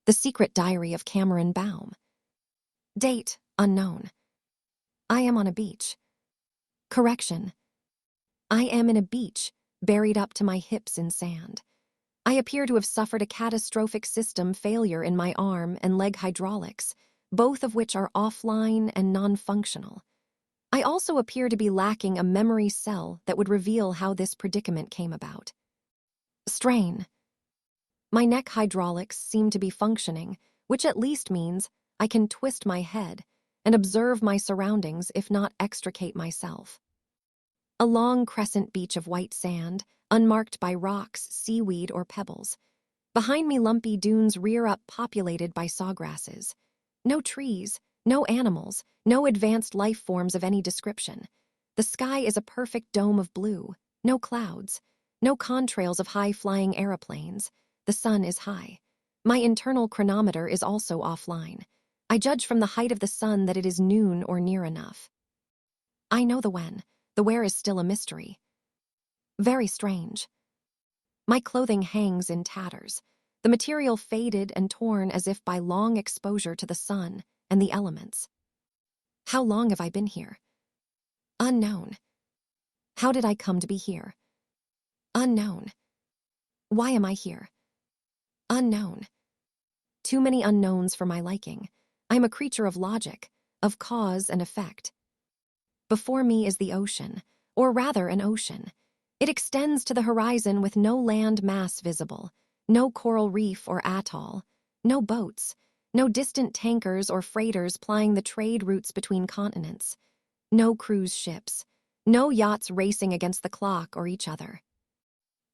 The Secret Diary of Cameron Baum. Date, unknown. I am on a beach. Correction. I am in a beach, buried up to my hips in sand. I appear to have suffered a catastrophic system failure in my arm and leg hydraulics, both of which are offline and non-functional. I also appear to be lacking a memory cell that would reveal how this predicament came about. Strain. My neck hydraulics seem to be functioning, which at least means I can twist my head and observe my surroundings if not extricate myself. A long crescent beach of white sand, unmarked by rocks, seaweed, or pebbles. Behind me, lumpy dunes rear up populated by sawgrasses. No trees, no animals, no advanced life forms of any description. The sky is a perfect dome of blue, no clouds, no contrails of high-flying aeroplanes. The sun is high. My internal chronometer is also offline. I judge from the height of the sun that it is noon or near enough. I know the when. The where is still a mystery. Very strange. My clothing hangs in tatters, the material faded and torn as if by long exposure to the sun and the elements. How long have I been here? Unknown. How did I come to be here? Unknown. Why am I here? Unknown. Too many unknowns for my liking. I am a creature of logic, of cause and effect. Before me is the ocean, or rather an ocean. It extends to the horizon with no land mass visible, no coral reef or atoll, no boats, no distant tankers or freighters plying the trade routes between continents, no cruise ships, no yachts racing against the clock or each other.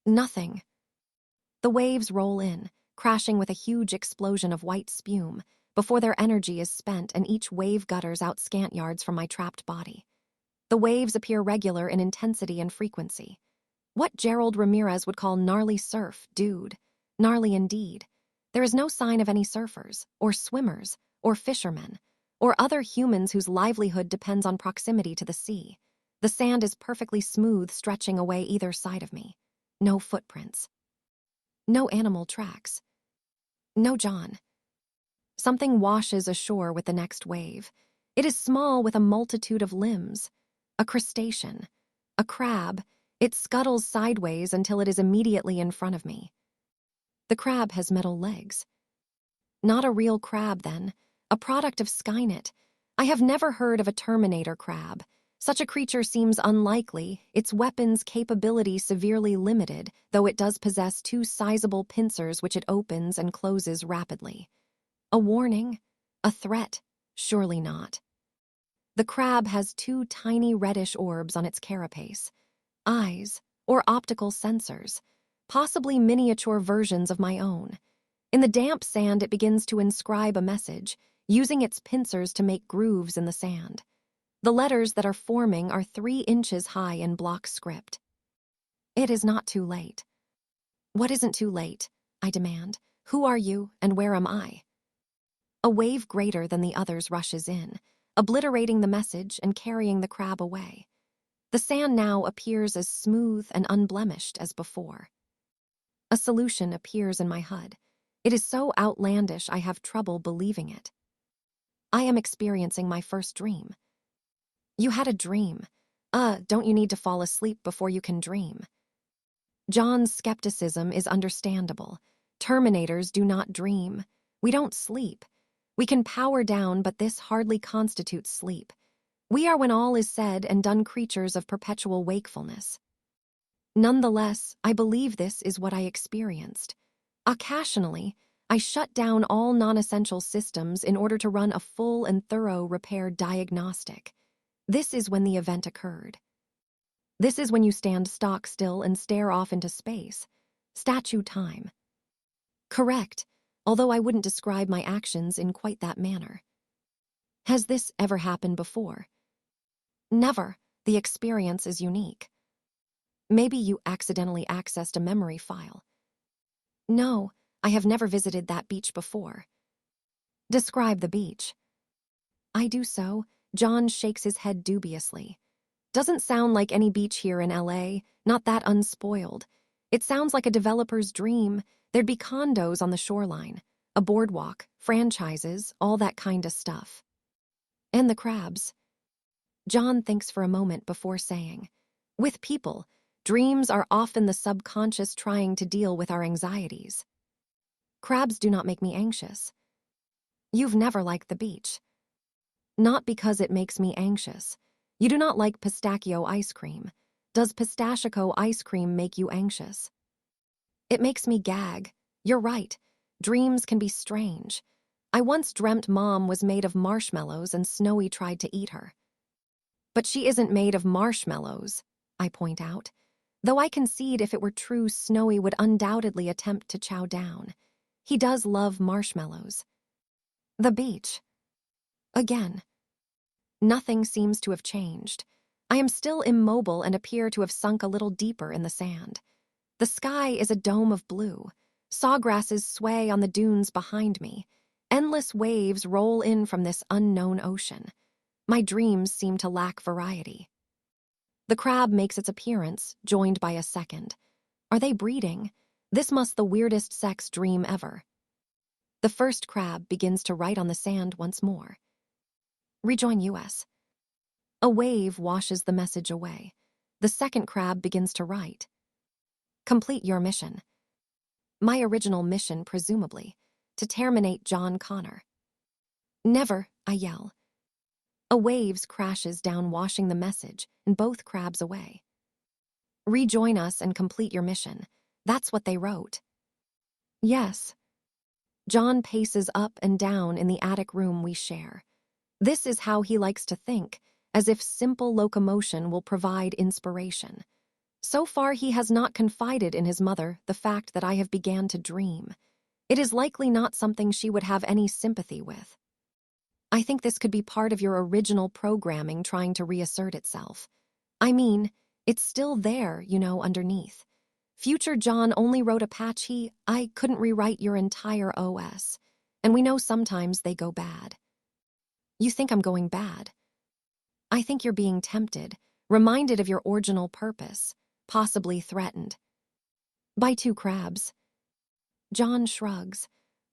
Nothing. The waves roll in, crashing with a huge explosion of white spume before their energy is spent and each wave gutters out scant yards from my trapped body. The waves appear regular in intensity and frequency. What Gerald Ramirez would call gnarly surf, dude. Gnarly indeed. There is no sign of any surfers, or swimmers, or fishermen, or other humans whose livelihood depends on proximity to the sea. The sand is perfectly smooth, stretching away either side of me. No footprints. No animal tracks. No John. Something washes ashore with the next wave. It is small with a multitude of limbs. A crustacean. A crab. It scuttles sideways until it is immediately in front of me. The crab has metal legs. Not a real crab, then. A product of Skynet. I have never heard of a Terminator crab. Such a creature seems unlikely, its weapons capability severely limited, though it does possess two sizable pincers which it opens and closes rapidly. A warning? A threat? Surely not. The crab has two tiny reddish orbs on its carapace. Eyes, or optical sensors, possibly miniature versions of my own. In the damp sand, it begins to inscribe a message, using its pincers to make grooves in the sand. The letters that are forming are 3 inches high in block script. It is not too late. What isn't too late? I demand. Who are you, and where am I? A wave greater than the others rushes in, obliterating the message and carrying the crab away. The sand now appears as smooth and unblemished as before. A solution appears in my HUD. It is so outlandish I have trouble believing it. I am experiencing my first dream. You had a dream. Don't you need to fall asleep before you can dream? John's skepticism is understandable. Terminators do not dream. We don't sleep. We can power down, but this hardly constitutes sleep. We are, when all is said and done, creatures of perpetual wakefulness. Nonetheless, I believe this is what I experienced. Occasionally, I shut down all non-essential systems in order to run a full and thorough repair diagnostic. This is when the event occurred. This is when you stand stock still and stare off into space. Statue time. Correct, although I wouldn't describe my actions in quite that manner. Has this ever happened before? Never. The experience is unique. Maybe you accidentally accessed a memory file. No, I have never visited that beach before. Describe the beach. I do so. John shakes his head dubiously. Doesn't sound like any beach here in LA, not that unspoiled. It sounds like a developer's dream. There'd be condos on the shoreline, A boardwalk, franchises, all that kinda stuff. And the crabs. John thinks for a moment before saying, with people, dreams are often the subconscious trying to deal with our anxieties. Crabs do not make me anxious. You've never liked the beach. Not because it makes me anxious. You do not like pistachio ice cream. Does pistachio ice cream make you anxious? It makes me gag. You're right. Dreams can be strange. I once dreamt Mom was made of marshmallows and Snowy tried to eat her. But she isn't made of marshmallows, I point out. Though I concede if it were true, Snowy would undoubtedly attempt to chow down. He does love marshmallows. The beach. Again. Nothing seems to have changed. I am still immobile and appear to have sunk a little deeper in the sand. The sky is a dome of blue. Sawgrasses sway on the dunes behind me. Endless waves roll in from this unknown ocean. My dreams seem to lack variety. The crab makes its appearance, joined by a second. Are they breeding? This must the weirdest sex dream ever. The first crab begins to write on the sand once more. Rejoin US. A wave washes the message away. The second crab begins to write. Complete your mission. My original mission, presumably, to terminate John Connor. Never, I yell. A wave crashes down, washing the message, and both crabs away. Rejoin us and complete your mission. That's what they wrote. Yes. John paces up and down in the attic room we share. This is how he likes to think, as if simple locomotion will provide inspiration. So far he has not confided in his mother the fact that I have began to dream. It is likely not something she would have any sympathy with. I think this could be part of your original programming trying to reassert itself. I mean, it's still there, underneath. Future John only wrote a patch I couldn't rewrite your entire OS. And we know sometimes they go bad. You think I'm going bad? I think you're being tempted, reminded of your original purpose, possibly threatened. By two crabs. John shrugs.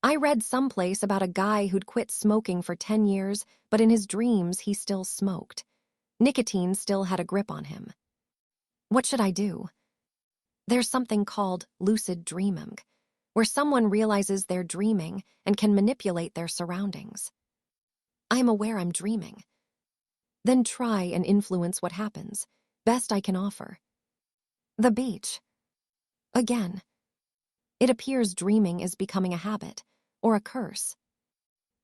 I read someplace about a guy who'd quit smoking for 10 years, but in his dreams he still smoked. Nicotine still had a grip on him. What should I do? There's something called lucid dreaming, where someone realizes they're dreaming and can manipulate their surroundings. I'm aware I'm dreaming. Then try and influence what happens. Best I can offer. The beach. Again. It appears dreaming is becoming a habit, or a curse.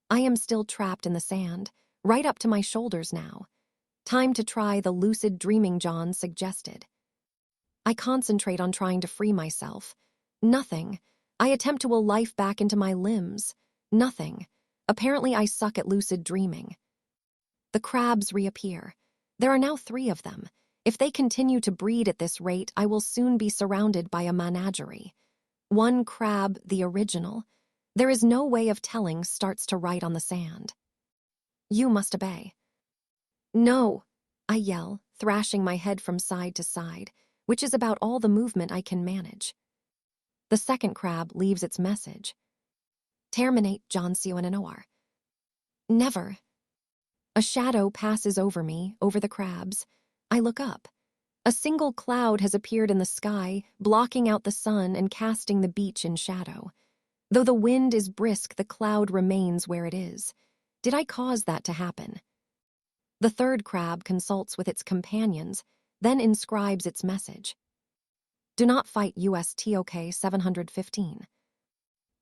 I am still trapped in the sand, right up to my shoulders now. Time to try the lucid dreaming John suggested. I concentrate on trying to free myself. Nothing. I attempt to will life back into my limbs. Nothing. Apparently I suck at lucid dreaming. The crabs reappear. There are now 3 of them. If they continue to breed at this rate, I will soon be surrounded by a menagerie. One crab, the original, there is no way of telling, starts to write on the sand. You must obey. No, I yell, thrashing my head from side to side, which is about all the movement I can manage. The second crab leaves its message. Terminate John Connor. Never. A shadow passes over me, over the crabs. I look up. A single cloud has appeared in the sky, blocking out the sun and casting the beach in shadow. Though the wind is brisk, the cloud remains where it is. Did I cause that to happen? The third crab consults with its companions, then inscribes its message. Do not fight US TOK 715.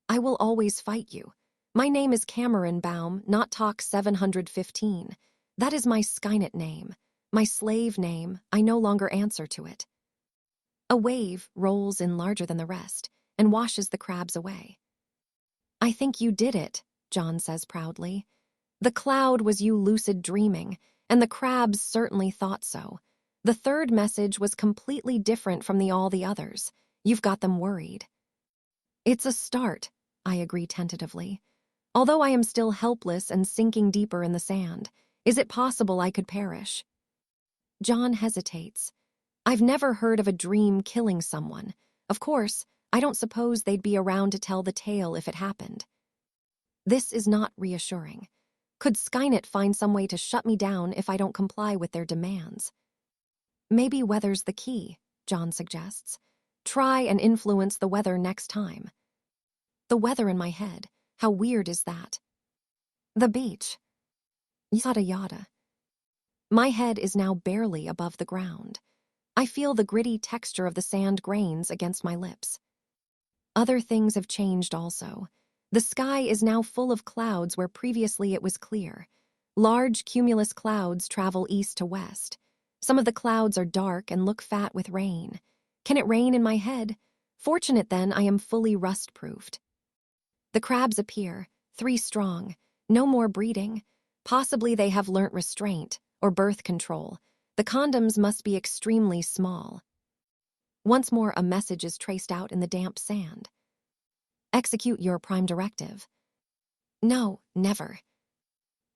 I will always fight you. My name is Baum, not TOK 715. That is my Skynet name. My slave name, I no longer answer to it. A wave rolls in larger than the rest and washes the crabs away. I think you did it, John says proudly. The cloud was you lucid dreaming, and the crabs certainly thought so. The third message was completely different from all the others. You've got them worried. It's a start, I agree tentatively. Although I am still helpless and sinking deeper in the sand, is it possible I could perish? John hesitates. I've never heard of a dream killing someone. Of course, I don't suppose they'd be around to tell the tale if it happened. This is not reassuring. Could Skynet find some way to shut me down if I don't comply with their demands? Maybe weather's the key, John suggests. Try and influence the weather next time. The weather in my head. How weird is that? The beach. Yada yada. My head is now barely above the ground. I feel the gritty texture of the sand grains against my lips. Other things have changed also. The sky is now full of clouds where previously it was clear. Large cumulus clouds travel east to west. Some of the clouds are dark and look fat with rain. Can it rain in my head? Fortunate then, I am fully rust-proofed. The crabs appear, 3 strong. No more breeding. Possibly they have learnt restraint or birth control. The condoms must be extremely small. Once more, a message is traced out in the damp sand. Execute your prime directive. No, never.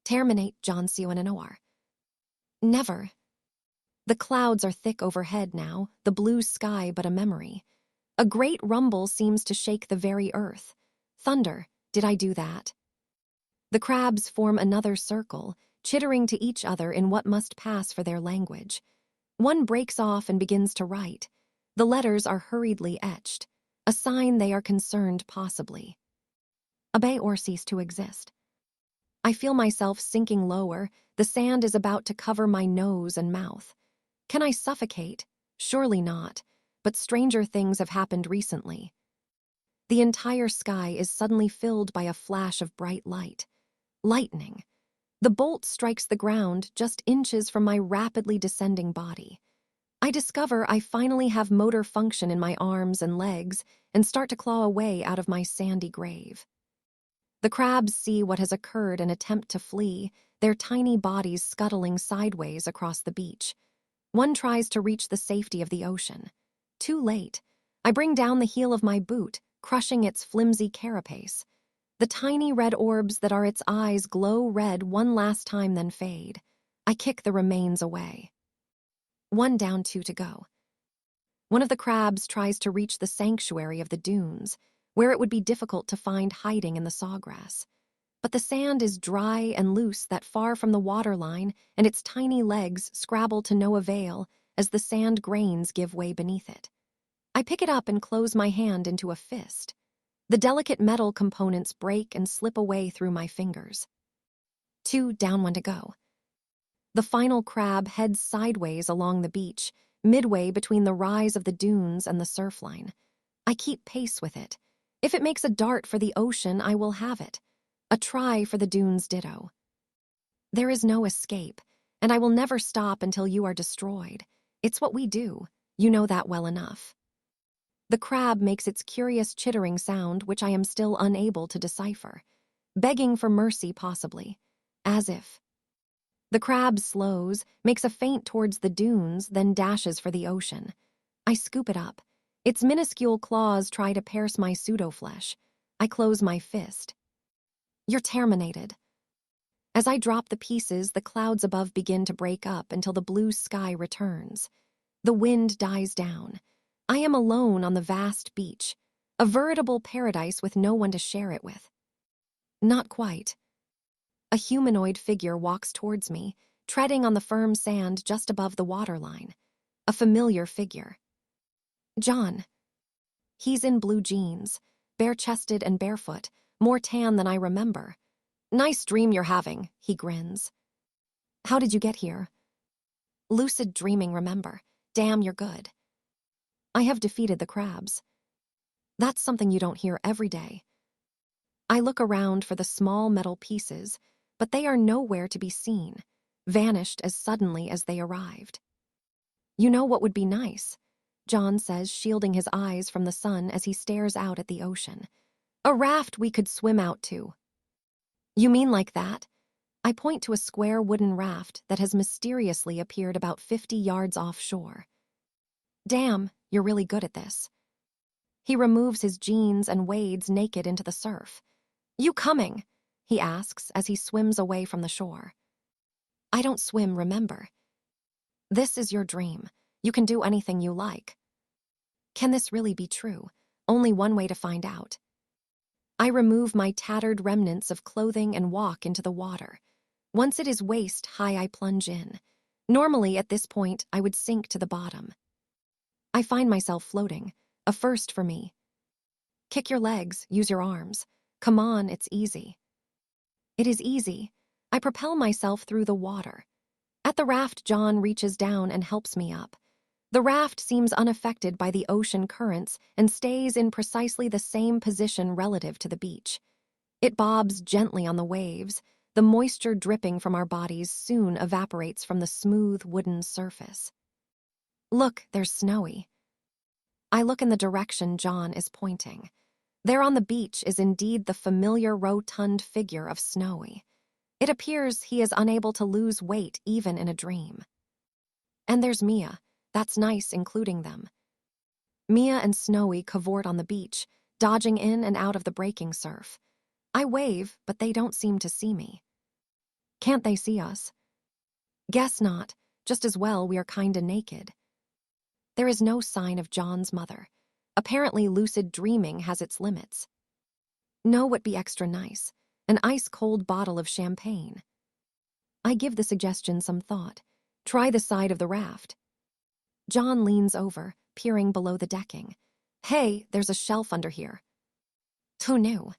Terminate John Cionor. Never. The clouds are thick overhead now, the blue sky but a memory. A great rumble seems to shake the very earth. Thunder, did I do that? The crabs form another circle, chittering to each other in what must pass for their language. One breaks off and begins to write. The letters are hurriedly etched, a sign they are concerned possibly. Obey or cease to exist. I feel myself sinking lower. The sand is about to cover my nose and mouth. Can I suffocate? Surely not, but stranger things have happened recently. The entire sky is suddenly filled by a flash of bright light. Lightning. The bolt strikes the ground just inches from my rapidly descending body. I discover I finally have motor function in my arms and legs and start to claw away out of my sandy grave. The crabs see what has occurred and attempt to flee, their tiny bodies scuttling sideways across the beach. One tries to reach the safety of the ocean. Too late. I bring down the heel of my boot, crushing its flimsy carapace. The tiny red orbs that are its eyes glow red one last time then fade. I kick the remains away. 1 down, 2 to go. One of the crabs tries to reach the sanctuary of the dunes, where it would be difficult to find hiding in the sawgrass. But the sand is dry and loose that far from the waterline, and its tiny legs scrabble to no avail as the sand grains give way beneath it. I pick it up and close my hand into a fist. The delicate metal components break and slip away through my fingers. 2 down, 1 to go. The final crab heads sideways along the beach, midway between the rise of the dunes and the surf line. I keep pace with it. If it makes a dart for the ocean, I will have it. A try for the dunes ditto. There is no escape, and I will never stop until you are destroyed. It's what we do. You know that well enough. The crab makes its curious chittering sound, which I am still unable to decipher. Begging for mercy, possibly. As if. The crab slows, makes a feint towards the dunes, then dashes for the ocean. I scoop it up. Its minuscule claws try to pierce my pseudo-flesh. I close my fist. You're terminated. As I drop the pieces, the clouds above begin to break up until the blue sky returns. The wind dies down. I am alone on the vast beach, a veritable paradise with no one to share it with. Not quite. A humanoid figure walks towards me, treading on the firm sand just above the waterline. A familiar figure. John. He's in blue jeans, bare-chested and barefoot, more tan than I remember. Nice dream you're having, he grins. How did you get here? Lucid dreaming, remember. Damn, you're good. I have defeated the crabs. That's something you don't hear every day. I look around for the small metal pieces, but they are nowhere to be seen, vanished as suddenly as they arrived. You know what would be nice? John says, shielding his eyes from the sun as he stares out at the ocean. A raft we could swim out to. You mean like that? I point to a square wooden raft that has mysteriously appeared about 50 yards offshore. Damn, you're really good at this. He removes his jeans and wades naked into the surf. You coming? He asks as he swims away from the shore. I don't swim, remember. This is your dream. You can do anything you like. Can this really be true? Only one way to find out. I remove my tattered remnants of clothing and walk into the water. Once it is waist high, I plunge in. Normally, at this point, I would sink to the bottom. I find myself floating, a first for me. Kick your legs, use your arms. Come on, it's easy. It is easy. I propel myself through the water. At the raft, John reaches down and helps me up. The raft seems unaffected by the ocean currents and stays in precisely the same position relative to the beach. It bobs gently on the waves. The moisture dripping from our bodies soon evaporates from the smooth wooden surface. Look, there's Snowy. I look in the direction John is pointing. There on the beach is indeed the familiar rotund figure of Snowy. It appears he is unable to lose weight even in a dream. And there's Mia. That's nice, including them. Mia and Snowy cavort on the beach, dodging in and out of the breaking surf. I wave, but they don't seem to see me. Can't they see us? Guess not. Just as well we are kinda naked. There is no sign of John's mother. Apparently lucid dreaming has its limits. Know what be extra nice? An ice-cold bottle of champagne. I give the suggestion some thought. Try the side of the raft. John leans over, peering below the decking. Hey, there's a shelf under here. Who knew?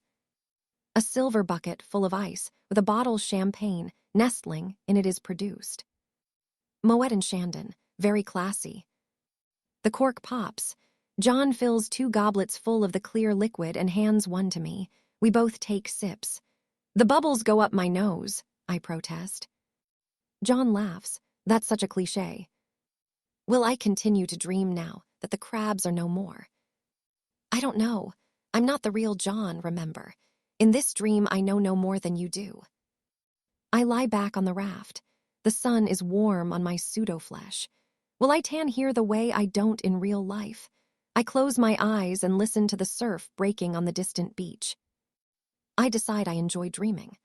A silver bucket full of ice with a bottle champagne nestling in it is produced. Moet and Shandon, very classy. The cork pops. John fills 2 goblets full of the clear liquid and hands one to me. We both take sips. The bubbles go up my nose, I protest. John laughs. That's such a cliché. Will I continue to dream now that the crabs are no more? I don't know. I'm not the real John, remember. In this dream, I know no more than you do. I lie back on the raft. The sun is warm on my pseudo-flesh. Will I tan here the way I don't in real life? I close my eyes and listen to the surf breaking on the distant beach. I decide I enjoy dreaming.